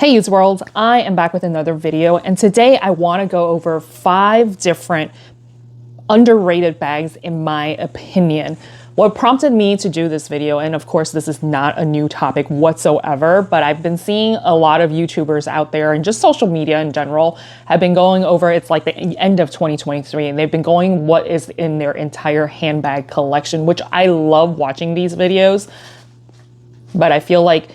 Hey Use World, I am back with another video, and today I want to go over 5 different underrated bags in my opinion. What prompted me to do this video, and of course this is not a new topic whatsoever, but I've been seeing a lot of YouTubers out there and just social media in general have been going over, it's like the end of 2023, and they've been going what is in their entire handbag collection, which I love watching these videos, but I feel like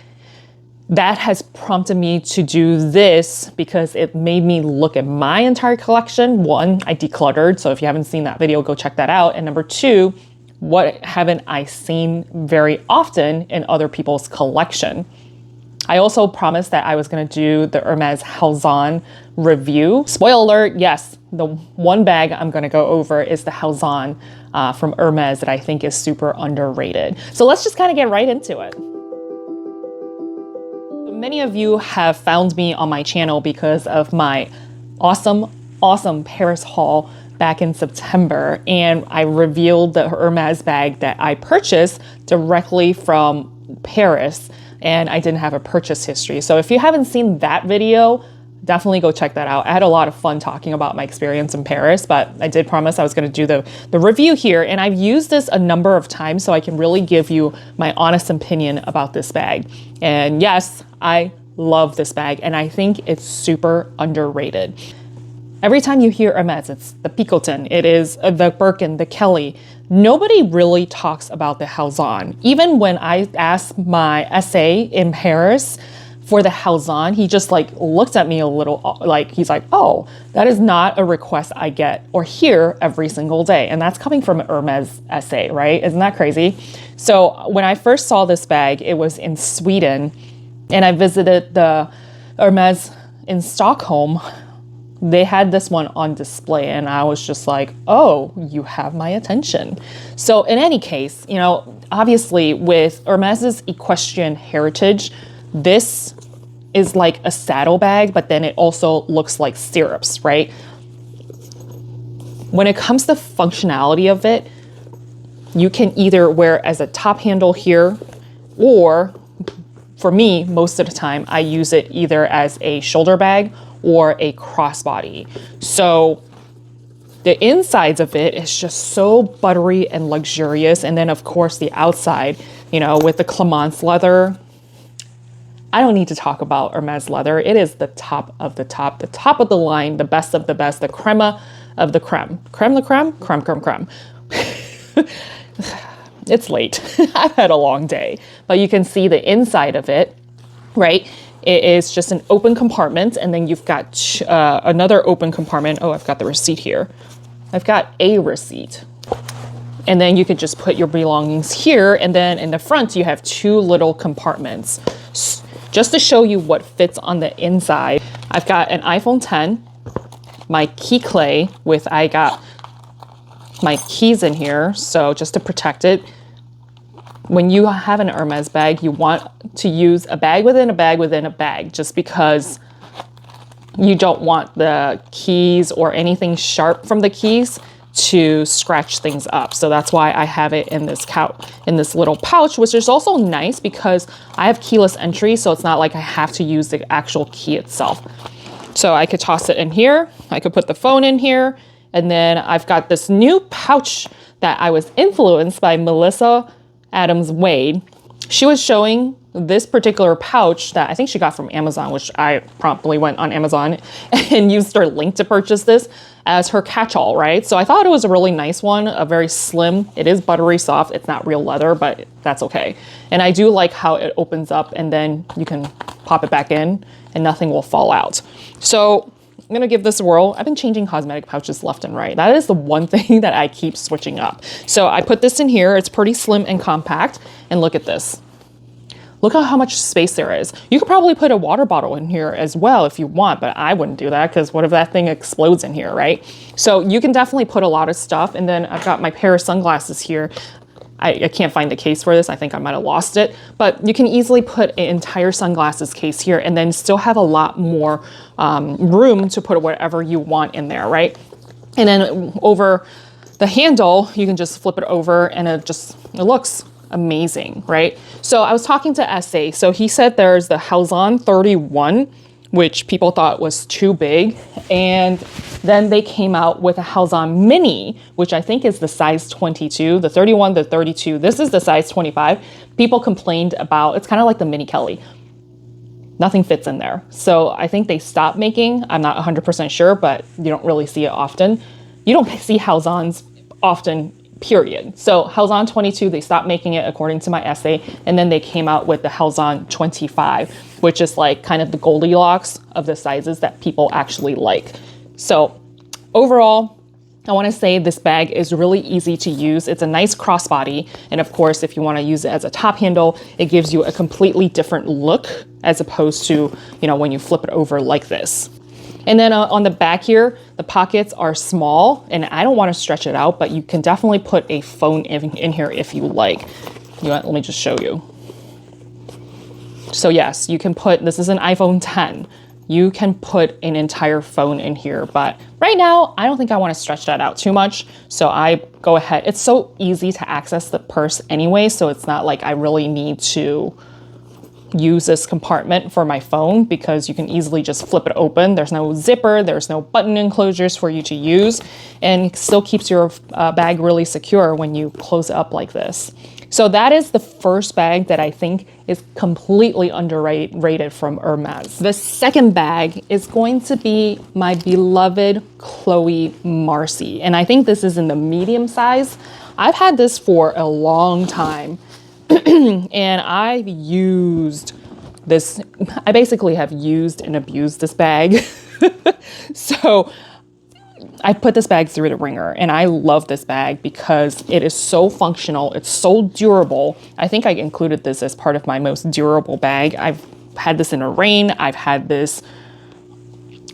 that has prompted me to do this because it made me look at my entire collection. 1, I decluttered, so if you haven't seen that video, go check that out. And number 2, what haven't I seen very often in other people's collection? I also promised that I was gonna do the Hermes Halzan review. Spoiler alert, yes, the one bag I'm gonna go over is the Halzan from Hermes that I think is super underrated. So let's just kind of get right into it. Many of you have found me on my channel because of my awesome Paris haul back in September, and I revealed the Hermes bag that I purchased directly from Paris, and I didn't have a purchase history. So if you haven't seen that video, definitely go check that out. I had a lot of fun talking about my experience in Paris, but I did promise I was going to do the review here, and I've used this a number of times so I can really give you my honest opinion about this bag. And yes, I love this bag, and I think it's super underrated. Every time you hear Hermes, it's the Picotin, it is the Birkin, the Kelly. Nobody really talks about the Halzan. Even when I asked my SA in Paris for the Halzan, he just like looked at me a little like, he's like, oh, that is not a request I get or hear every single day. And that's coming from Hermes SA, right? Isn't that crazy? So when I first saw this bag, it was in Sweden, and I visited the Hermes in Stockholm. They had this one on display, and I was just like, oh, you have my attention. So in any case, you know, obviously with Hermes's equestrian heritage, this is like a saddle bag, but then it also looks like stirrups, right? When it comes to functionality of it, you can either wear as a top handle here, or for me, most of the time, I use it either as a shoulder bag or a crossbody. So the insides of it is just so buttery and luxurious. And then of course the outside, you know, with the Clemence leather. I don't need to talk about Hermes leather. It is the top of the top of the line, the best of the best, the creme of the creme. Creme de creme? Creme, creme, creme. It's late. I've had a long day, but you can see the inside of it, right? It is just an open compartment, and then you've got another open compartment. Oh, I've got the receipt here. I've got a receipt. And then you could just put your belongings here, and then in the front you have 2 little compartments. Just to show you what fits on the inside, I've got an iPhone 10, my key clay I got my keys in here, so just to protect it. When you have an Hermes bag, you want to use a bag within a bag within a bag, just because you don't want the keys or anything sharp from the keys to scratch things up. So that's why I have it in this little pouch, which is also nice because I have keyless entry, so it's not like I have to use the actual key itself. So I could toss it in here, I could put the phone in here, and then I've got this new pouch that I was influenced by Melissa Adams Wade. She was showing this particular pouch that I think she got from Amazon, which I promptly went on Amazon and used her link to purchase this as her catch-all, right? So I thought it was a really nice one, a very slim. It is buttery soft. It's not real leather, but that's okay. And I do like how it opens up and then you can pop it back in and nothing will fall out. So I'm gonna give this a whirl. I've been changing cosmetic pouches left and right. That is the one thing that I keep switching up. So I put this in here. It's pretty slim and compact. And look at this. Look at how much space there is. You could probably put a water bottle in here as well if you want, but I wouldn't do that because what if that thing explodes in here, right? So you can definitely put a lot of stuff. And then I've got my pair of sunglasses here. I can't find the case for this. I think I might have lost it, but you can easily put an entire sunglasses case here and then still have a lot more room to put whatever you want in there, right? And then over the handle, you can just flip it over and it looks amazing, right? So I was talking to SA. So he said there's the Halzan 31, which people thought was too big. And then they came out with a Halzan mini, which I think is the size 22, the 31, the 32. This is the size 25. People complained about, it's kind of like the mini Kelly. Nothing fits in there. So I think they stopped making, I'm not 100% sure, but you don't really see it often. You don't see Halzans often, period. So Halzan 22, they stopped making it according to my essay. And then they came out with the Halzan 25, which is like kind of the Goldilocks of the sizes that people actually like. So overall, I want to say this bag is really easy to use. It's a nice crossbody. And of course, if you want to use it as a top handle, it gives you a completely different look as opposed to, you know, when you flip it over like this. And then on the back here, the pockets are small and I don't want to stretch it out, but you can definitely put a phone in here if you like. You know what, let me just show you. So yes, you can put, this is an iPhone 10. You can put an entire phone in here, but right now, I don't think I want to stretch that out too much. So I go ahead, it's so easy to access the purse anyway, so it's not like I really need to use this compartment for my phone because you can easily just flip it open. There's no zipper, there's no button enclosures for you to use, and it still keeps your bag really secure when you close it up like this. So that is the first bag that I think is completely underrated from Hermes. The second bag is going to be my beloved Chloe Marcy, and I think this is in the medium size. I've had this for a long time. And I've used this, I basically have used and abused this bag. So I put this bag through the ringer and I love this bag because it is so functional. It's so durable. I think I included this as part of my most durable bag. I've had this in the rain. I've had this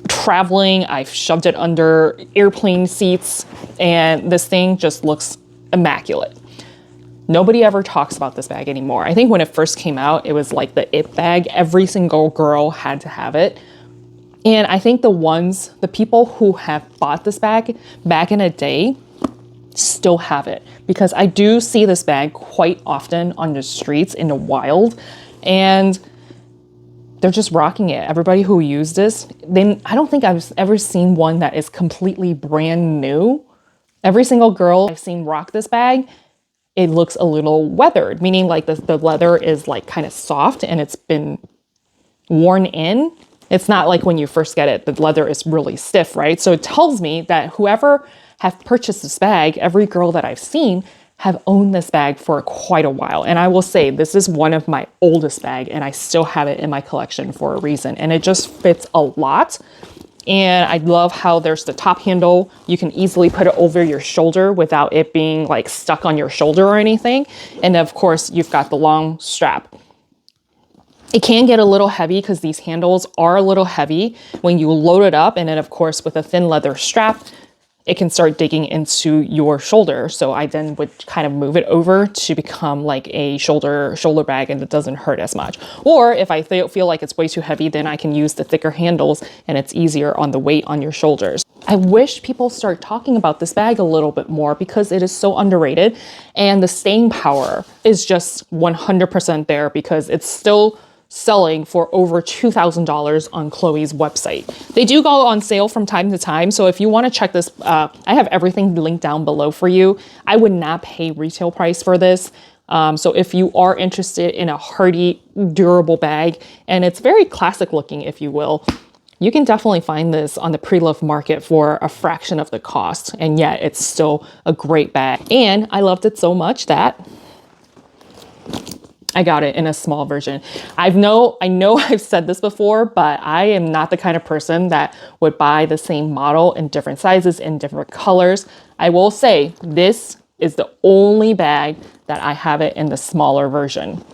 traveling. I've shoved it under airplane seats and this thing just looks immaculate. Nobody ever talks about this bag anymore. I think when it first came out, it was like the it bag. Every single girl had to have it. And I think the people who have bought this bag back in a day still have it because I do see this bag quite often on the streets in the wild and they're just rocking it. Everybody who used this, I don't think I've ever seen one that is completely brand new. Every single girl I've seen rock this bag, it looks a little weathered, meaning like the leather is like kind of soft and it's been worn in. It's not like when you first get it, the leather is really stiff, right? So it tells me that whoever have purchased this bag, every girl that I've seen have owned this bag for quite a while. And I will say this is one of my oldest bag and I still have it in my collection for a reason. And it just fits a lot. And I love how there's the top handle. You can easily put it over your shoulder without it being like stuck on your shoulder or anything. And of course, you've got the long strap. It can get a little heavy because these handles are a little heavy when you load it up. And then of course, with a thin leather strap, it can start digging into your shoulder. So I then would kind of move it over to become like a shoulder bag and it doesn't hurt as much. Or if I feel like it's way too heavy, then I can use the thicker handles and it's easier on the weight on your shoulders. I wish people start talking about this bag a little bit more because it is so underrated and the staying power is just 100% there because it's still selling for over $2,000 on Chloe's website. They do go on sale from time to time. So if you want to check this, I have everything linked down below for you. I would not pay retail price for this. So if you are interested in a hardy, durable bag, and it's very classic looking, if you will, you can definitely find this on the pre-loved market for a fraction of the cost. And yet it's still a great bag. And I loved it so much that I got it in a small version. I know I've said this before, but I am not the kind of person that would buy the same model in different sizes and different colors. I will say this is the only bag that I have it in the smaller version.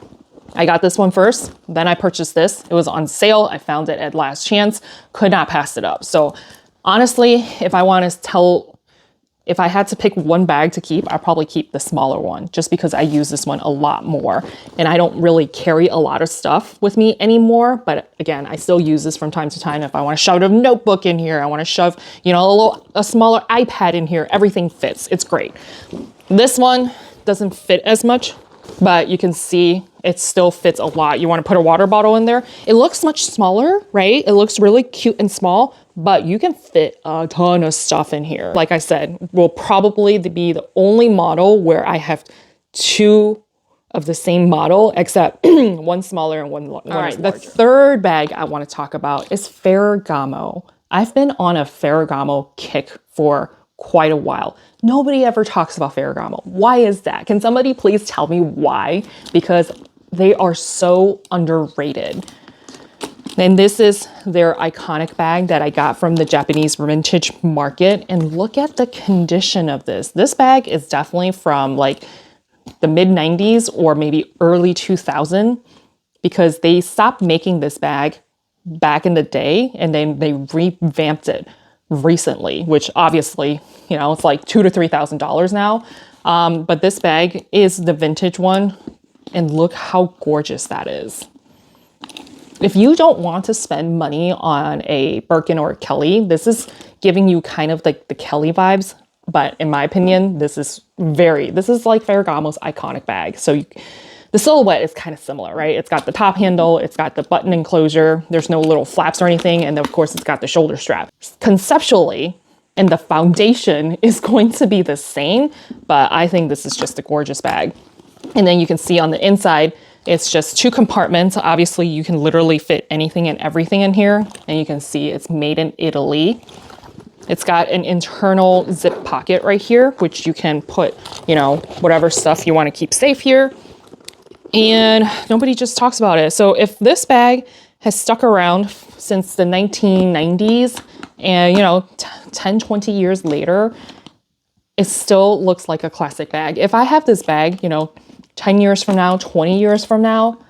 I got this one first, then I purchased this. It was on sale. I found it at last chance, could not pass it up. So honestly, if I had to pick one bag to keep, I'd probably keep the smaller one just because I use this one a lot more. And I don't really carry a lot of stuff with me anymore. But again, I still use this from time to time. If I want to shove a notebook in here, I want to shove, a smaller iPad in here, everything fits. It's great. This one doesn't fit as much, but you can see it still fits a lot. You want to put a water bottle in there. It looks much smaller, right? It looks really cute and small, but you can fit a ton of stuff in here. Like I said, will probably be the only model where I have two of the same model, except one smaller and one larger. All right, the third bag I want to talk about is Ferragamo. I've been on a Ferragamo kick for quite a while. Nobody ever talks about Ferragamo. Why is that? Can somebody please tell me why? Because they are so underrated. And this is their iconic bag that I got from the Japanese vintage market. And look at the condition of this. This bag is definitely from like the mid 90s or maybe early 2000, because they stopped making this bag back in the day and then they revamped it recently, which obviously, you know, it's like $2,000 to $3,000 now. But this bag is the vintage one, and look how gorgeous that is. If you don't want to spend money on a Birkin or a Kelly, this is giving you kind of like the Kelly vibes. But in my opinion, this is like Ferragamo's iconic bag. So the silhouette is kind of similar, right? It's got the top handle, it's got the button enclosure, there's no little flaps or anything, and of course it's got the shoulder strap. Conceptually, and the foundation is going to be the same, but I think this is just a gorgeous bag. And then you can see on the inside, it's just two compartments. Obviously, you can literally fit anything and everything in here, and you can see it's made in Italy. It's got an internal zip pocket right here, which you can put, you know, whatever stuff you want to keep safe here. And nobody just talks about it. So if this bag has stuck around since the 1990s and, you know, 10, 20 years later, it still looks like a classic bag. If I have this bag, you know, 10 years from now, 20 years from now,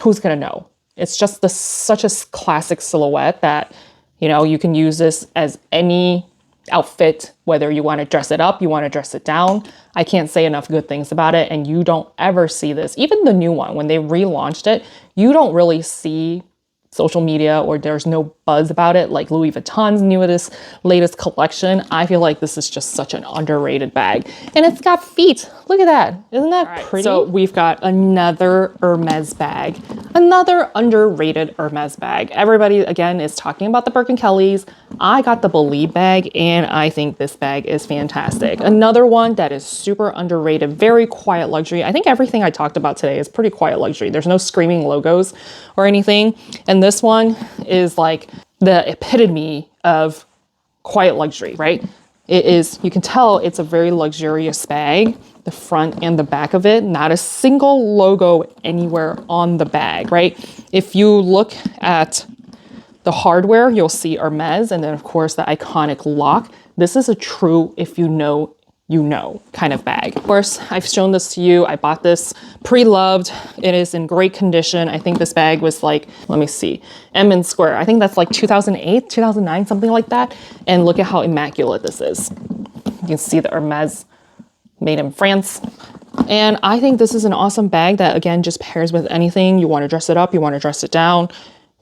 who's going to know? It's just such a classic silhouette that, you know, you can use this as any outfit, whether you want to dress it up, you want to dress it down. I can't say enough good things about it. And you don't ever see this. Even the new one, when they relaunched it, you don't really see social media or there's no buzz about it like Louis Vuitton's latest collection. I feel like this is just such an underrated bag. And it's got feet. Look at that. Isn't that pretty? So we've got another Hermes bag, another underrated Hermes bag. Everybody, again, is talking about the Birkin Kellys. I got the Bvlgari bag, and I think this bag is fantastic. Another one that is super underrated, very quiet luxury. I think everything I talked about today is pretty quiet luxury. There's no screaming logos or anything. And this one is like the epitome of quiet luxury, right? It is, you can tell it's a very luxurious bag, the front and the back of it, not a single logo anywhere on the bag, right? If you look at the hardware, you'll see Hermes, and then of course the iconic lock. This is a true, if you know, you know, kind of bag. Of course, I've shown this to you. I bought this pre-loved. It is in great condition. I think this bag was like, let me see, M & Square. I think that's like 2008, 2009, something like that. And look at how immaculate this is. You can see the Hermes made in France. And I think this is an awesome bag that, again, just pairs with anything. You want to dress it up, you want to dress it down.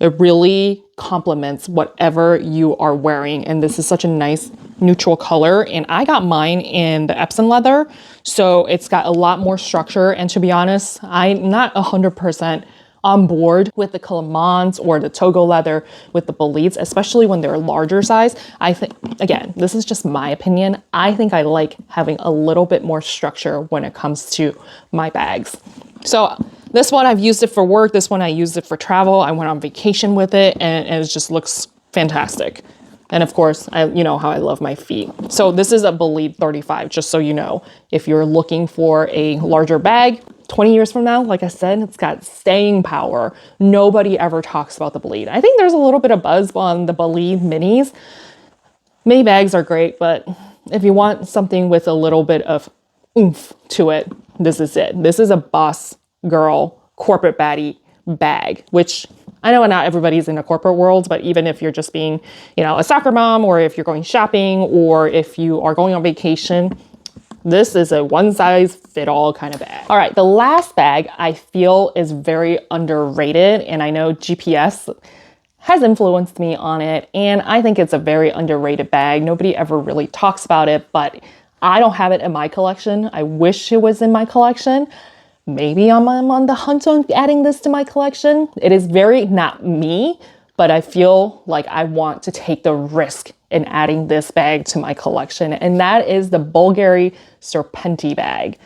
It really complements whatever you are wearing. And this is such a nice neutral color. And I got mine in the Epsom leather. So it's got a lot more structure. And to be honest, I'm not 100% on board with the Calamans or the Togo leather with the Bvlgaris, especially when they're larger size. I think, again, this is just my opinion. I think I like having a little bit more structure when it comes to my bags. So this one, I've used it for work. This one, I used it for travel. I went on vacation with it, and it just looks fantastic. And of course, you know how I love my feet. So this is a Bvlgari 35, just so you know. If you're looking for a larger bag, 20 years from now, like I said, it's got staying power. Nobody ever talks about the Bvlgari. I think there's a little bit of buzz on the Bvlgari minis. Mini bags are great, but if you want something with a little bit of oomph to it, this is it. This is a boss girl corporate baddie bag, which I know not everybody's in a corporate world, but even if you're just being, you know, a soccer mom, or if you're going shopping, or if you are going on vacation, this is a one size fit all kind of bag. All right, the last bag I feel is very underrated, and I know GPS has influenced me on it, and I think it's a very underrated bag. Nobody ever really talks about it, but I don't have it in my collection. I wish it was in my collection. Maybe I'm on the hunt on adding this to my collection. It is very not me, but I feel like I want to take the risk in adding this bag to my collection. And that is the Bvlgari Serani bag.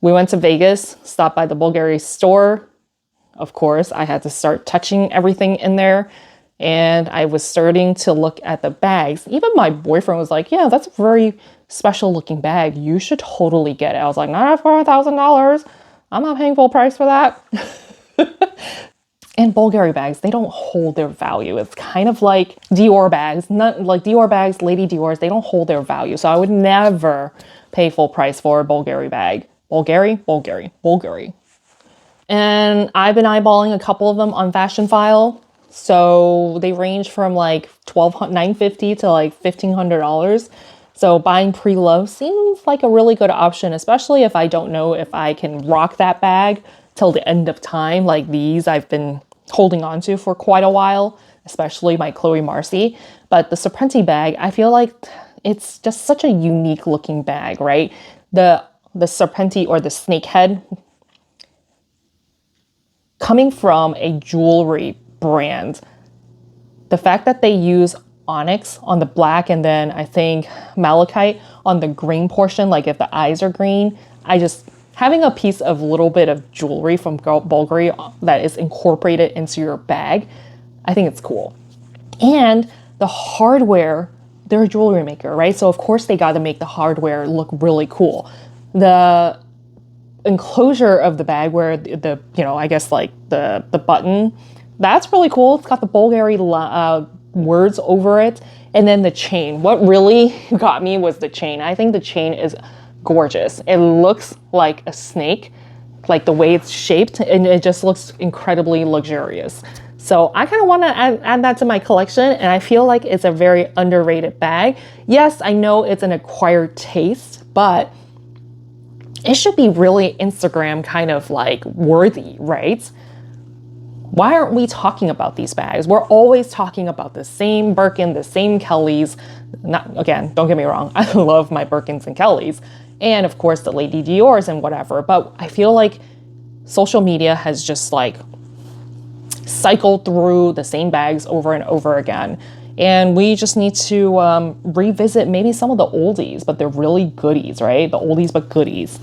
We went to Vegas, stopped by the Bvlgari store. Of course, I had to start touching everything in there. And I was starting to look at the bags. Even my boyfriend was like, yeah, that's a very special looking bag. You should totally get it. I was like, not for $1,000. I'm not paying full price for that. And Bvlgari bags, they don't hold their value. It's kind of like Dior bags, not like Dior bags, Lady Dior's, they don't hold their value. So I would never pay full price for a Bvlgari bag. Bvlgari. And I've been eyeballing a couple of them on Fashion File. So they range from like $950 to like $1,500. So buying pre-loved seems like a really good option, especially if I don't know if I can rock that bag till the end of time. Like these I've been holding on to for quite a while, especially my Chloe Marcy. But the Serani bag, I feel like it's just such a unique looking bag, right? The Serani or the snake head coming from a jewelry brand. The fact that they use onyx on the black and then I think malachite on the green portion, like if the eyes are green, having a piece of little bit of jewelry from Bvlgari that is incorporated into your bag, I think it's cool. And the hardware, they're a jewelry maker, right? So of course they got to make the hardware look really cool. The enclosure of the bag where the I guess like the button, that's really cool. It's got the Bvlgari words over it. And then the chain. What really got me was the chain. I think the chain is gorgeous. It looks like a snake, like the way it's shaped, and it just looks incredibly luxurious. So I kind of want to add that to my collection, and I feel like it's a very underrated bag. Yes, I know it's an acquired taste, but it should be really Instagram kind of like worthy, right? Why aren't we talking about these bags? We're always talking about the same Birkin, the same Kellys. Again, don't get me wrong. I love my Birkins and Kellys. And of course the Lady Dior's and whatever. But I feel like social media has just like cycled through the same bags over and over again. And we just need to revisit maybe some of the oldies, but they're really goodies, right? The oldies but goodies.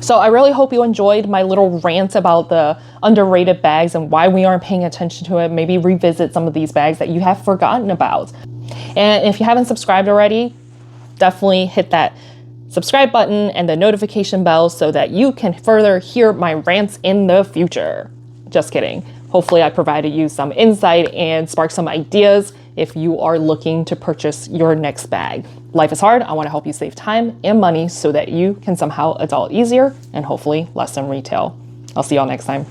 So I really hope you enjoyed my little rant about the underrated bags and why we aren't paying attention to it. Maybe revisit some of these bags that you have forgotten about. And if you haven't subscribed already, definitely hit that subscribe button and the notification bell so that you can further hear my rants in the future. Just kidding. Hopefully I provided you some insight and sparked some ideas if you are looking to purchase your next bag. Life is hard. I want to help you save time and money so that you can somehow adult easier and hopefully lessen retail. I'll see y'all next time.